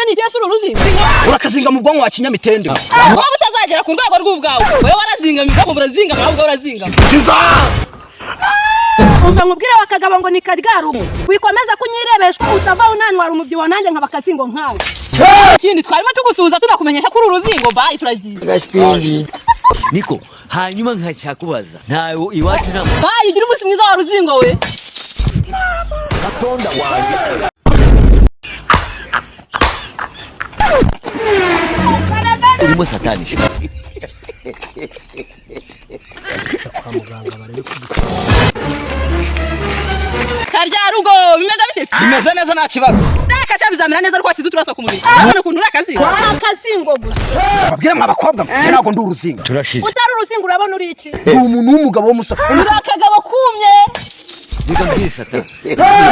ni cyase ururuzingo urakazinga mu bwonko wa kinyamitende wowe utazagera ku rwego rw'ubwawe wowe warazinga migabo burazinga ahubwo urazinga riza umva nkubwire wakagabo ngo ni karyarugoo wikomeza kunyirebeshwa utava unanwara umubyibuho nanjye nkabakazingo nkawe ikindi twarimo tugusuhuza tunakumenyesha ko ururuzingo bayi turagiye niko hanyuma nkacyakubaza ntawe iwacu nta bayi ugira umunsi mwiza wa ruzingo we atonda waje urimo satanisha kwa muganga barebe karyarugoo bimeze bite bimeze neza nta kibazo ndakacha bizamera neza rwasize turasa ku mubiri none kuntu akazingo gusa babwire mwa bakobwa ntago ndi uruzingo turashize utari uruzingo urabona uri iki ndi umuntu w'umugabo w'umusore akagabo kumye niga mbisata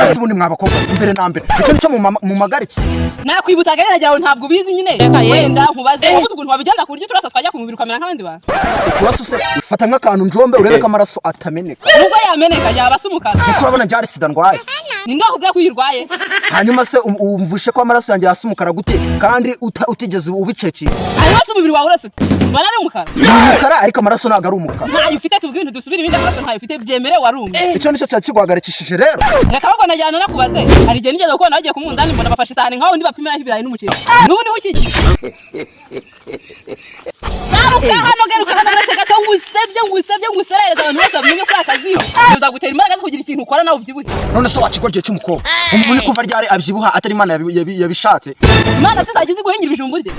ese ubundi mwa bakobwa imbere na mbere icyo nicyo mu magariki nakwibutsa gare nagira ntabwo ubizi nyine wenda nkubaze ubuze ukuntu wabigenda ku buryo turasa twajya ku mubiri ukamera nk'abandi bantu kurasa se ufata nk'akantu njombe urebe ko amaraso atameneka nubwo yameneka yaba asumukana ese urabona njye ari sida ndwaye ninde wakubwiye ko uyirwaye hanyuma se umvushe ko amaraso yanjye yasumukara gute kandi utigeze ubicekira hanyuma se umubiri wawe urasa mbana ari umukara umukara ariko amaraso ntago ari umukara ntayo ufite tubwire ibintu dusubire ibindi amaraso ntayo ufite byemere warumye icyo nicyo cyari kiguhagarikishije rero reka ahubwo najyana nakubaze hari igihe nigeze kubona bagiye ku munzani mbona bafashe isahani nkaho ndi bapimiraho ibirayi n'umuceri n'ubu niho ukiki hano garuka hano uretse gato ngusebye nguserereza abantu bose bamenye ko akazi uzagutera imbaraga zo kugira ikintu ukora nawe ubyibuhe none so wakigorgiye cy'umukobwa umuntu kuva ryari abyibuha atari Imana yabishatse Imana sizagize guhingira ibijumbu rye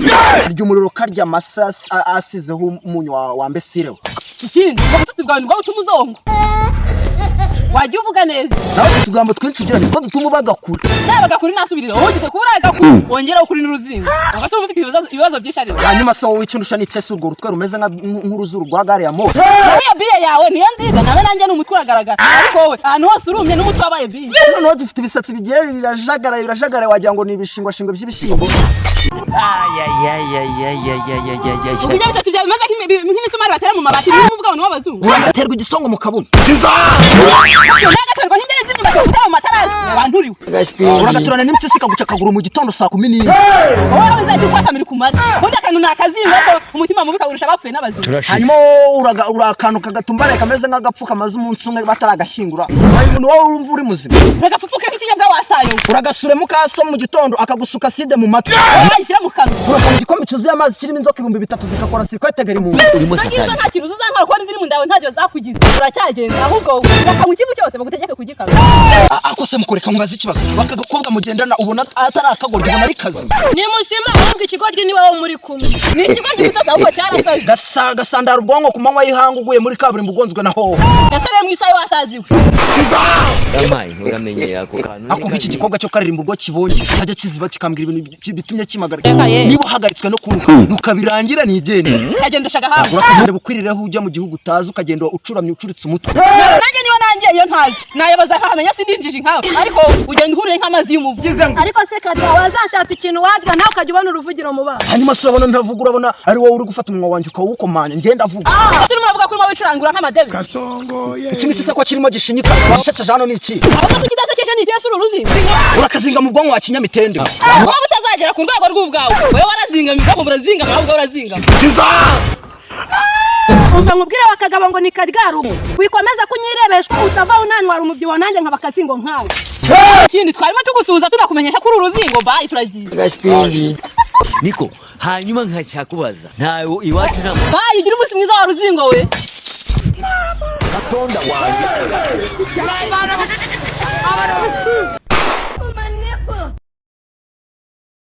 arya umuriro karya masasi asizeho umunyu wa mbesireho ikindi ubututsi bwawe ngo utuma uzongo wajya uvuga neza nawe utugambo twinshi ugira nitwo dutuma bagakura bagakura nasubiriza wowe ugite kubura agakura wongera ukuri n'uruzingo ugase ufite ibibazo byinshi ari hanyuma so wowe icundusha n'icese urwo rutwe rumeze nk'uruzuru rwa gare ya moto nawe biye yawe niyo nziza nawe nanjye n'umutwe uragaragara ariko wowe ahantu hose urumye n'umutwe wabaye biye noneho dufite ibisatsi bigiye birajagara wagira ngo ni ibishingwashingwe by'ibishyimbo ubwo ibisatsi byawe bimeze nk'imisumari batera mu mabati niyo uvuga ngo w'abazungu uragaterwa igisongo mu kabuno uragaterwa nk'ingeri z'imyumbati gutera mu matarasi wanturiwe uragaturana n'impyisi ikaguca akaguru mu gitondo saa 11 wowe uzajya ukwasamira ku mata ubundi akantu ni akazingo ko umutima mubi kawurusha abapfuye n'abazima hanyuma urakantu kagatumbaraye kameze nk'agapfu kamaze umunsi umwe bataragashyingura umuntu wowe urumva uri muzima uragapfufuka nk'ikinyabwa wasayo uragasure mu kaso mu gitondo akagusuka side mu matwi wayishyira mu kanwa urakana igikombe cyuzuye amazi kirimo inzoka 3000 zigakora sirikwetegera mu urimo satani nta kintu uzankora ko n'iziri mu ndawe ntacyo zakugize uracyagenda ahubwo bakanywa ikivu cyose bagutegeke kugikama akose mukoreka mubaza ikibazo bakagakobwa mugendana ubona atari akagoryi ubona ari kazi ni mushima ahubwo ikigoryi ni wowe muri kumwe ni ikigoryi gusa ahubwo cyarasaze gasandara ubwonko ku manywa y'ihanga uguye muri kaburimbo ugonzwe na hoho gasare mu isaha wasaziwe amayi uramenye ako kantu ako iki gikobwa cyo karirimba ubwo kibonye cyajya kiziba kikambira ibintu bitumye kimagarika niba uhagaritswe no kuruka nukabirangira nigende kagendesha gahanga urakagenda bukwirireho ujya mu gihugu utazi ukagenda ucuramye ucuritse umutwe nanjye niba nanjye iyo ntazi nayabaza akamenya sindinjije nkawe ariko ugenda uhuriye nk'amazi y'umuvu ariko se kadi wazashatse ikintu wadya nawe ukajya ubona uruvugiro mu bana hanyuma se urabona ntavuga urabona ari wowe uri gufata umunwa wanjye ukawukomanya ngenda avuga ese urimo uravuga ko urimo wicurangura nk'amadebe iki ngiki se ko kirimo gishinyika washetse hano ni iki ahubwo se kidasekeje ni cyase ururuzingo urakazinga mu bwonko wa kinyamitende wowe utazagera ku rwego rw'ubwawe wowe warazinga migabo burazinga ahubwo urazinga umva nkubwire wakagabo ngo ni karyarugoo wikomeza kunyirebeshwa utava unanwara umubyibuho nanjye nkabakazingo nkawe ikindi twarimo tugusuhuza tunakumenyesha ko ururuzingo bayi turagiye niko hanyuma nkacyakubaza ntawe iwacu nta bayi ugira umunsi mwiza wa ruzingo we atonda waje